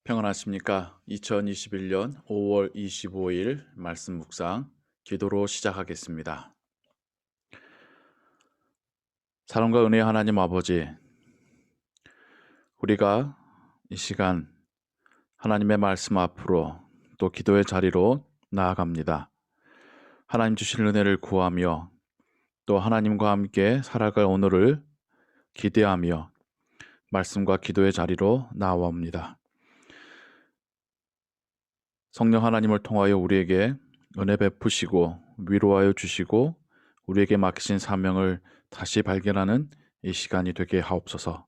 평안하십니까? 2021년 5월 25일 말씀 묵상 기도로 시작하겠습니다. 사랑과 은혜의 하나님 아버지, 우리가 이 시간 하나님의 말씀 앞으로 또 기도의 자리로 나아갑니다. 하나님 주실 은혜를 구하며 또 하나님과 함께 살아갈 오늘을 기대하며 말씀과 기도의 자리로 나아옵니다. 성령 하나님을 통하여 우리에게 은혜 베푸시고 위로하여 주시고 우리에게 맡기신 사명을 다시 발견하는 이 시간이 되게 하옵소서.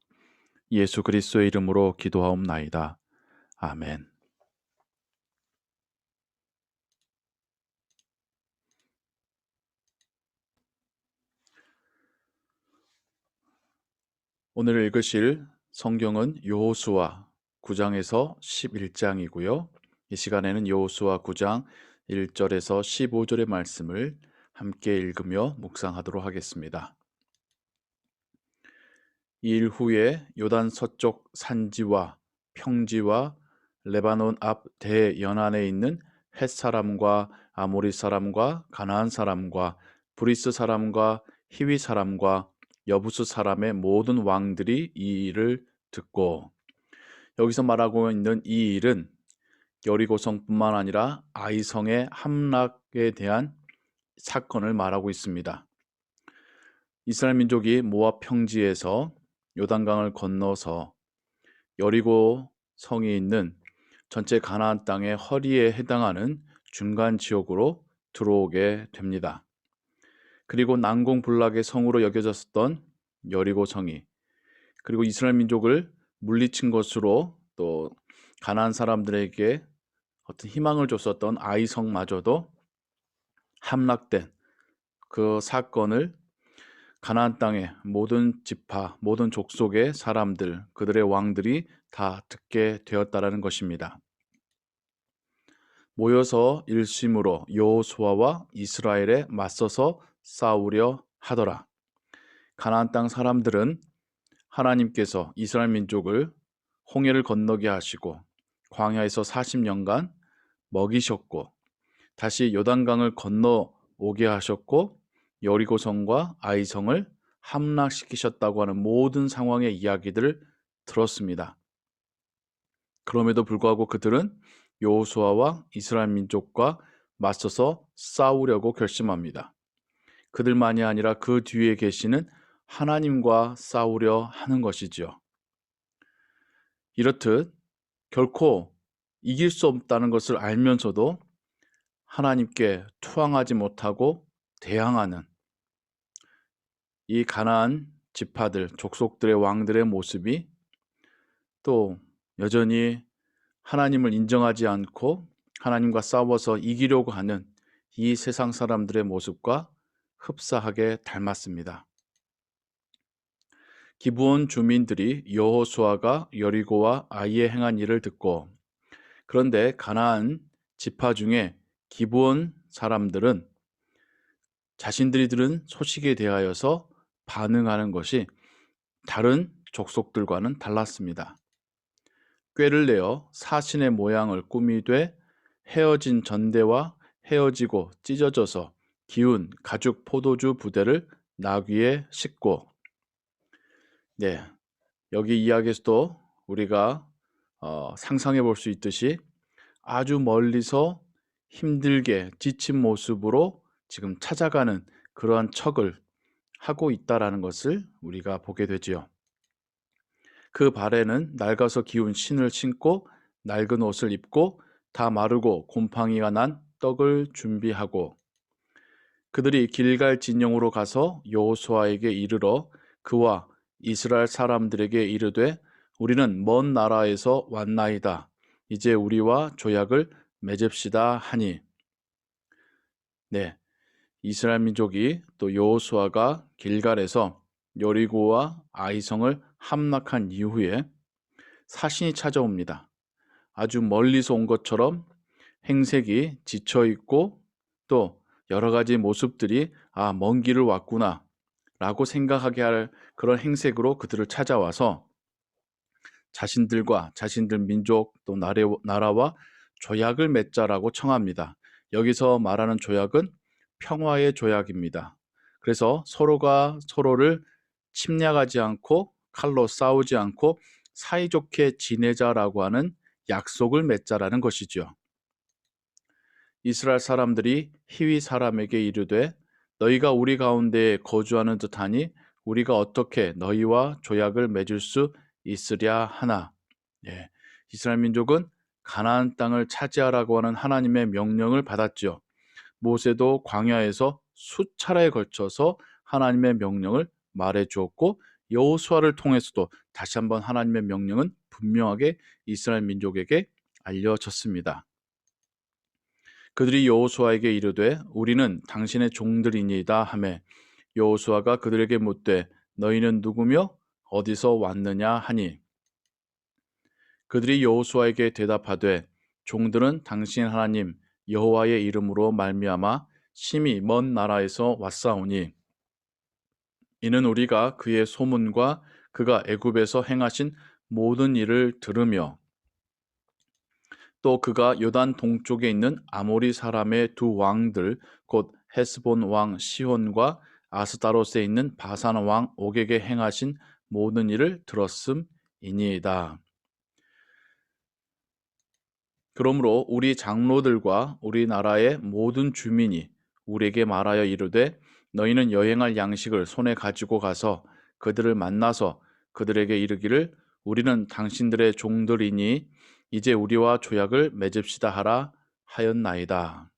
예수 그리스도의 이름으로 기도하옵나이다. 아멘. 오늘 읽으실 성경은 여호수아 9장에서 11장이고요. 이 시간에는 여호수아 9장 1절에서 15절의 말씀을 함께 읽으며 묵상하도록 하겠습니다. 이 일 후에 요단 서쪽 산지와 평지와 레바논 앞 대연안에 있는 헷 사람과 아모리 사람과 가나안 사람과 브리스 사람과 히위 사람과 여부스 사람의 모든 왕들이 이 일을 듣고, 여기서 말하고 있는 이 일은 여리고성뿐만 아니라 아이성의 함락에 대한 사건을 말하고 있습니다. 이스라엘 민족이 모압 평지에서 요단강을 건너서 여리고 성이 있는 전체 가나안 땅의 허리에 해당하는 중간 지역으로 들어오게 됩니다. 그리고 난공불락의 성으로 여겨졌었던 여리고 성이, 그리고 이스라엘 민족을 물리친 것으로 또 가나안 사람들에게 어떤 희망을 줬었던 아이 성마저도 함락된 그 사건을 가나안 땅의 모든 지파, 모든 족속의 사람들, 그들의 왕들이 다 듣게 되었다라는 것입니다. 모여서 일심으로 여호수아와 이스라엘에 맞서서 싸우려 하더라. 가나안 땅 사람들은 하나님께서 이스라엘 민족을 홍해를 건너게 하시고 광야에서 40년간 먹이셨고, 다시 요단강을 건너오게 하셨고, 여리고성과 아이성을 함락시키셨다고 하는 모든 상황의 이야기들을 들었습니다. 그럼에도 불구하고 그들은 여호수아와 이스라엘 민족과 맞서서 싸우려고 결심합니다. 그들만이 아니라 그 뒤에 계시는 하나님과 싸우려 하는 것이지요. 이렇듯 결코 이길 수 없다는 것을 알면서도 하나님께 투항하지 못하고 대항하는 이 가나안 지파들, 족속들의 왕들의 모습이 또 여전히 하나님을 인정하지 않고 하나님과 싸워서 이기려고 하는 이 세상 사람들의 모습과 흡사하게 닮았습니다. 기브온 주민들이 여호수아가 여리고와 아이에 행한 일을 듣고, 그런데 가나안 지파 중에 기브온 사람들은 자신들이 들은 소식에 대하여서 반응하는 것이 다른 족속들과는 달랐습니다. 꾀를 내어 사신의 모양을 꾸미되 헤어진 전대와 헤어지고 찢어져서 기운 가죽 포도주 부대를 나귀에 싣고, 여기 이야기에서도 우리가 상상해 볼 수 있듯이 아주 멀리서 힘들게 지친 모습으로 지금 찾아가는 그러한 척을 하고 있다라는 것을 우리가 보게 되지요. 그 발에는 낡아서 기운 신을 신고 낡은 옷을 입고 다 마르고 곰팡이가 난 떡을 준비하고, 그들이 길갈 진영으로 가서 여호수아에게 이르러 그와 이스라엘 사람들에게 이르되 우리는 먼 나라에서 왔나이다. 이제 우리와 조약을 맺읍시다 하니, 이스라엘 민족이 또 여호수아가 길갈에서 여리고와 아이성을 함락한 이후에 사신이 찾아옵니다. 아주 멀리서 온 것처럼 행색이 지쳐 있고 또 여러 가지 모습들이 먼 길을 왔구나 라고 생각하게 할 그런 행색으로 그들을 찾아와서 자신들과 자신들 민족 또 나라와 조약을 맺자라고 청합니다. 여기서 말하는 조약은 평화의 조약입니다. 그래서 서로가 서로를 침략하지 않고 칼로 싸우지 않고 사이좋게 지내자라고 하는 약속을 맺자라는 것이죠. 이스라엘 사람들이 히위 사람에게 이르되 너희가 우리 가운데에 거주하는 듯하니 우리가 어떻게 너희와 조약을 맺을 수 있으랴 하나. 예, 이스라엘 민족은 가나안 땅을 차지하라고 하는 하나님의 명령을 받았지요. 모세도 광야에서 수차례에 걸쳐서 하나님의 명령을 말해 주었고 여호수아를 통해서도 다시 한번 하나님의 명령은 분명하게 이스라엘 민족에게 알려졌습니다. 그들이 여호수아에게 이르되 우리는 당신의 종들이니이다 하매 여호수아가 그들에게 묻되 너희는 누구며 어디서 왔느냐 하니 그들이 여호수아에게 대답하되 종들은 당신 하나님 여호와의 이름으로 말미암아 심히 먼 나라에서 왔사오니 이는 우리가 그의 소문과 그가 애굽에서 행하신 모든 일을 들으며 또 그가 요단 동쪽에 있는 아모리 사람의 두 왕들 곧 헤스본 왕 시혼과 아스타롯에 있는 바산 왕 옥에게 행하신 모든 일을 들었음이니이다. 그러므로 우리 장로들과 우리나라의 모든 주민이 우리에게 말하여 이르되 너희는 여행할 양식을 손에 가지고 가서 그들을 만나서 그들에게 이르기를 우리는 당신들의 종들이니 이제 우리와 조약을 맺읍시다 하라 하였나이다.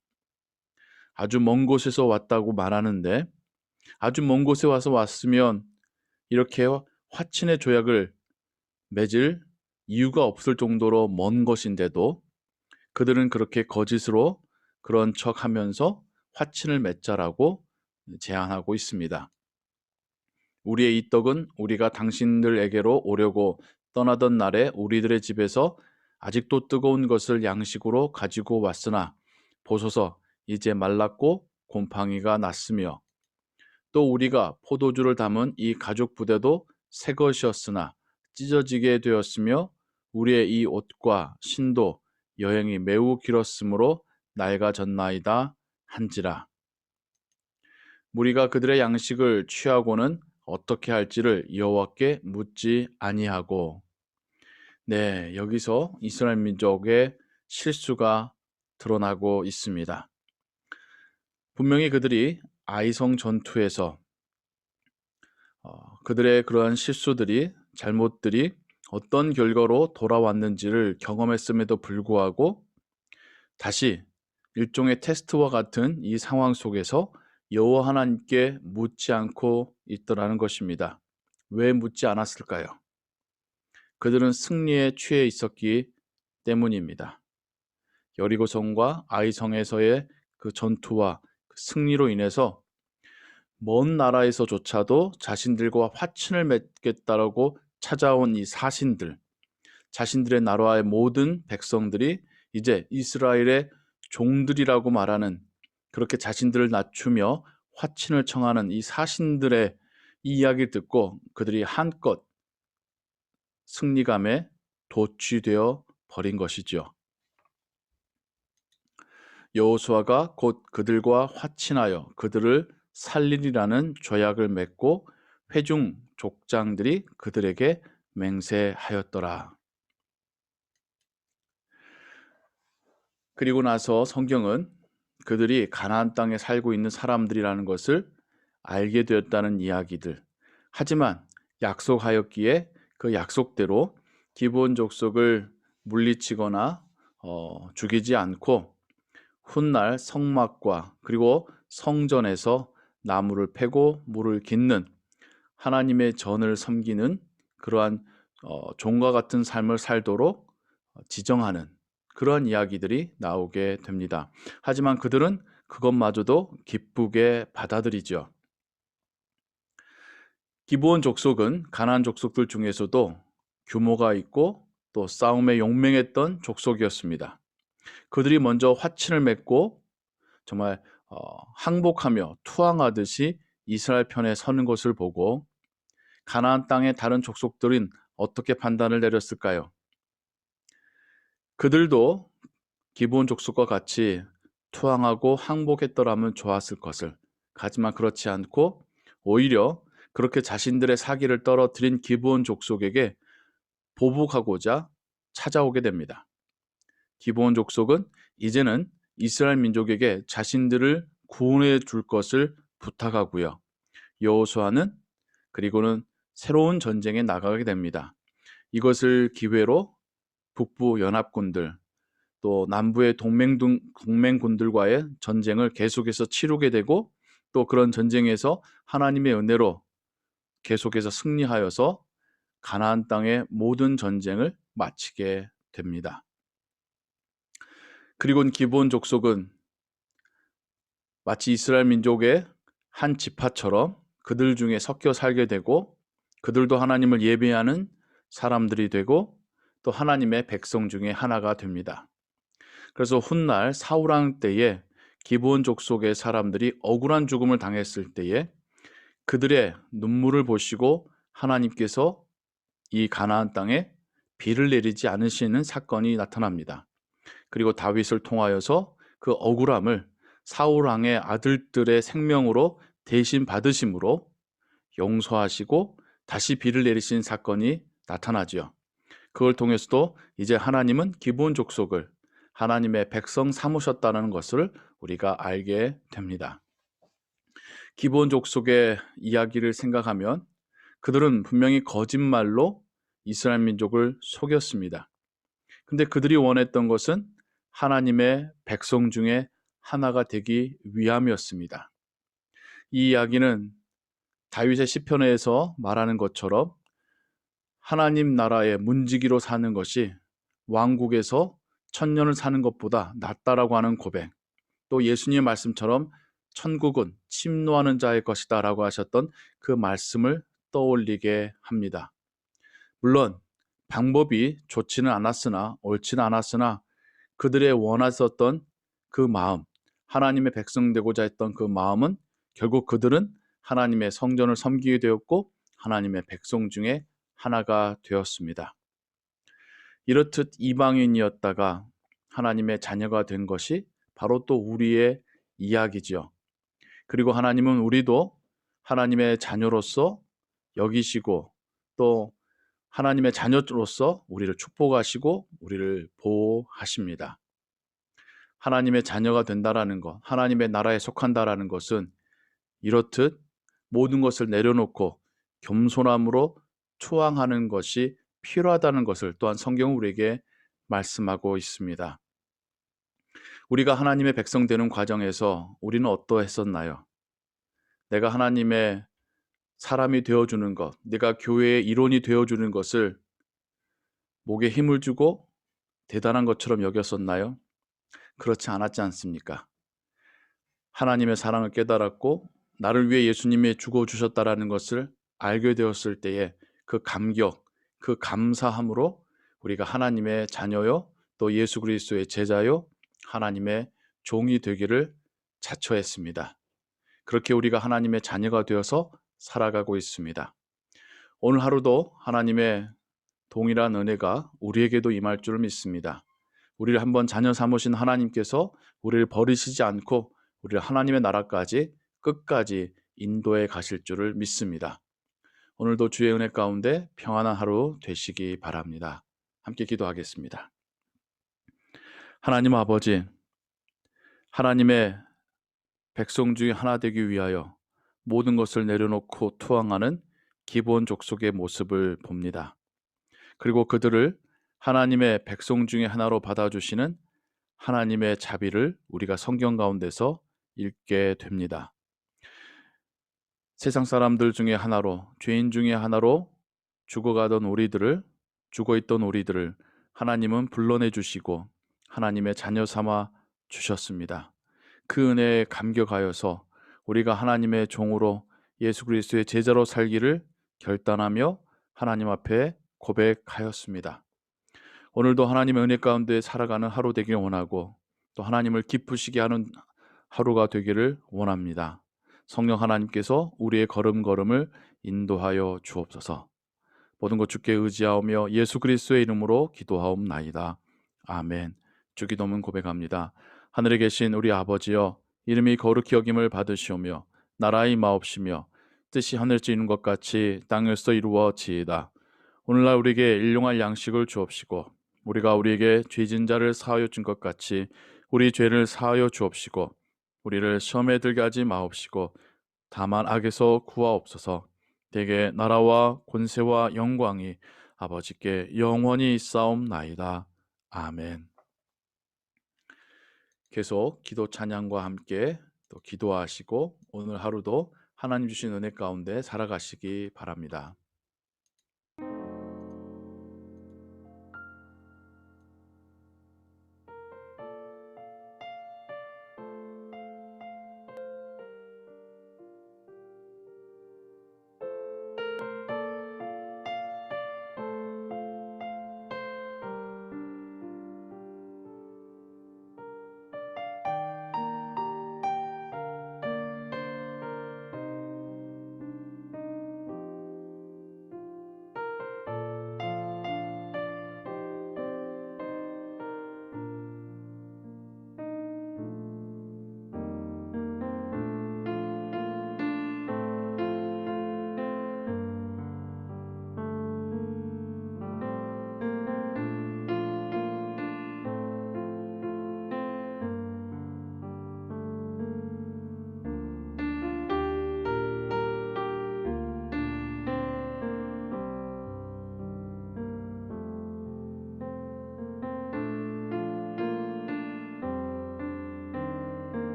아주 먼 곳에서 왔다고 말하는데 아주 먼 곳에 와서 왔으면 이렇게 화친의 조약을 맺을 이유가 없을 정도로 먼 것인데도 그들은 그렇게 거짓으로 그런 척하면서 화친을 맺자라고 제안하고 있습니다. 우리의 이 떡은 우리가 당신들에게로 오려고 떠나던 날에 우리들의 집에서 아직도 뜨거운 것을 양식으로 가지고 왔으나 보소서 이제 말랐고 곰팡이가 났으며 또 우리가 포도주를 담은 이 가죽 부대도 새 것이었으나 찢어지게 되었으며 우리의 이 옷과 신도 여행이 매우 길었으므로 낡아졌나이다 한지라. 무리가 그들의 양식을 취하고는 어떻게 할지를 여호와께 묻지 아니하고. 네, 여기서 이스라엘 민족의 실수가 드러나고 있습니다. 분명히 그들이 아이성 전투에서 그들의 그러한 실수들이 잘못들이 어떤 결과로 돌아왔는지를 경험했음에도 불구하고 다시 일종의 테스트와 같은 이 상황 속에서 여호와 하나님께 묻지 않고 있더라는 것입니다. 왜 묻지 않았을까요? 그들은 승리에 취해 있었기 때문입니다. 여리고성과 아이성에서의 그 전투와 그 승리로 인해서 먼 나라에서조차도 자신들과 화친을 맺겠다라고 찾아온 이 사신들, 자신들의 나라의 모든 백성들이 이제 이스라엘의 종들이라고 말하는 그렇게 자신들을 낮추며 화친을 청하는 이 사신들의 이 이야기를 듣고 그들이 한껏 승리감에 도취되어 버린 것이죠. 여호수아가 곧 그들과 화친하여 그들을 살리리라는 조약을 맺고 회중 족장들이 그들에게 맹세하였더라. 그리고 나서 성경은 그들이 가나안 땅에 살고 있는 사람들이라는 것을 알게 되었다는 이야기들. 하지만 약속하였기에 그 약속대로 기브온 족속을 물리치거나 죽이지 않고 훗날 성막과 그리고 성전에서 나무를 패고 물을 깃는 하나님의 전을 섬기는 그러한 종과 같은 삶을 살도록 지정하는 그러한 이야기들이 나오게 됩니다. 하지만 그들은 그것마저도 기쁘게 받아들이죠. 기브온 족속은 가나안 족속들 중에서도 규모가 있고 또 싸움에 용맹했던 족속이었습니다. 그들이 먼저 화친을 맺고 정말 항복하며 투항하듯이 이스라엘 편에 서는 것을 보고 가나안 땅의 다른 족속들은 어떻게 판단을 내렸을까요? 그들도 기브온 족속과 같이 투항하고 항복했더라면 좋았을 것을, 하지만 그렇지 않고 오히려 그렇게 자신들의 사기를 떨어뜨린 기브온 족속에게 보복하고자 찾아오게 됩니다. 기브온 족속은 이제는 이스라엘 민족에게 자신들을 구원해 줄 것을 부탁하고요. 여호수아는 그리고는 새로운 전쟁에 나가게 됩니다. 이것을 기회로 북부 연합군들, 또 남부의 동맹군들과의 전쟁을 계속해서 치르게 되고, 또 그런 전쟁에서 하나님의 은혜로 계속해서 승리하여서 가나안 땅의 모든 전쟁을 마치게 됩니다. 그리고 기브온 족속은 마치 이스라엘 민족의 한 지파처럼 그들 중에 섞여 살게 되고, 그들도 하나님을 예배하는 사람들이 되고 또 하나님의 백성 중에 하나가 됩니다. 그래서 훗날 사울왕 때에 기브온 족속의 사람들이 억울한 죽음을 당했을 때에 그들의 눈물을 보시고 하나님께서 이 가나안 땅에 비를 내리지 않으시는 사건이 나타납니다. 그리고 다윗을 통하여서 그 억울함을 사울왕의 아들들의 생명으로 대신 받으심으로 용서하시고 다시 비를 내리신 사건이 나타나지요. 그걸 통해서도 이제 하나님은 기브온 족속을 하나님의 백성 삼으셨다는 것을 우리가 알게 됩니다. 기브온 족속의 이야기를 생각하면 그들은 분명히 거짓말로 이스라엘 민족을 속였습니다. 근데 그들이 원했던 것은 하나님의 백성 중에 하나가 되기 위함이었습니다. 이 이야기는 다윗의 시편에서 말하는 것처럼 하나님 나라의 문지기로 사는 것이 왕국에서 천년을 사는 것보다 낫다라고 하는 고백, 또 예수님의 말씀처럼 천국은 침노하는 자의 것이다 라고 하셨던 그 말씀을 떠올리게 합니다. 물론 방법이 좋지는 않았으나 옳지는 않았으나 그들의 원하셨던 그 마음, 하나님의 백성 되고자 했던 그 마음은 결국 그들은 하나님의 성전을 섬기게 되었고 하나님의 백성 중에 하나가 되었습니다. 이렇듯 이방인이었다가 하나님의 자녀가 된 것이 바로 또 우리의 이야기지요. 그리고 하나님은 우리도 하나님의 자녀로서 여기시고 또 하나님의 자녀로서 우리를 축복하시고 우리를 보호하십니다. 하나님의 자녀가 된다라는 것, 하나님의 나라에 속한다라는 것은 이렇듯 모든 것을 내려놓고 겸손함으로 초항하는 것이 필요하다는 것을 또한 성경은 우리에게 말씀하고 있습니다. 우리가 하나님의 백성 되는 과정에서 우리는 어떠했었나요? 내가 하나님의 사람이 되어주는 것, 내가 교회의 일원이 되어주는 것을 목에 힘을 주고 대단한 것처럼 여겼었나요? 그렇지 않았지 않습니까? 하나님의 사랑을 깨달았고 나를 위해 예수님이 죽어주셨다라는 것을 알게 되었을 때에 그 감격, 그 감사함으로 우리가 하나님의 자녀요 또 예수 그리스도의 제자요 하나님의 종이 되기를 자처했습니다. 그렇게 우리가 하나님의 자녀가 되어서 살아가고 있습니다. 오늘 하루도 하나님의 동일한 은혜가 우리에게도 임할 줄 믿습니다. 우리를 한번 자녀 삼으신 하나님께서 우리를 버리시지 않고 우리를 하나님의 나라까지 끝까지 인도해 가실 줄을 믿습니다. 오늘도 주의 은혜 가운데 평안한 하루 되시기 바랍니다. 함께 기도하겠습니다. 하나님 아버지, 하나님의 백성 중에 하나 되기 위하여 모든 것을 내려놓고 투항하는 기브온 족속의 모습을 봅니다. 그리고 그들을 하나님의 백성 중에 하나로 받아주시는 하나님의 자비를 우리가 성경 가운데서 읽게 됩니다. 세상 사람들 중에 하나로, 죄인 중에 하나로 죽어있던 우리들을 하나님은 불러내 주시고 하나님의 자녀 삼아 주셨습니다. 그 은혜에 감격하여서 우리가 하나님의 종으로 예수 그리스도의 제자로 살기를 결단하며 하나님 앞에 고백하였습니다. 오늘도 하나님의 은혜 가운데 살아가는 하루 되길 원하고 또 하나님을 기쁘시게 하는 하루가 되기를 원합니다. 성령 하나님께서 우리의 걸음걸음을 인도하여 주옵소서. 모든 것 주께 의지하오며 예수 그리스도의 이름으로 기도하옵나이다. 아멘. 주기도문 고백합니다. 하늘에 계신 우리 아버지여, 이름이 거룩히 여김을 받으시오며 나라의 마옵시며 뜻이 하늘에서 이룬 것 같이 땅에서 이루어지이다. 오늘날 우리에게 일용할 양식을 주옵시고 우리가 우리에게 죄진 자를 사하여 준 것 같이 우리 죄를 사하여 주옵시고 우리를 시험에 들게 하지 마옵시고 다만 악에서 구하옵소서. 대개 나라와 권세와 영광이 아버지께 영원히 있사옵나이다. 아멘. 계속 기도 찬양과 함께 또 기도하시고 오늘 하루도 하나님 주신 은혜 가운데 살아가시기 바랍니다.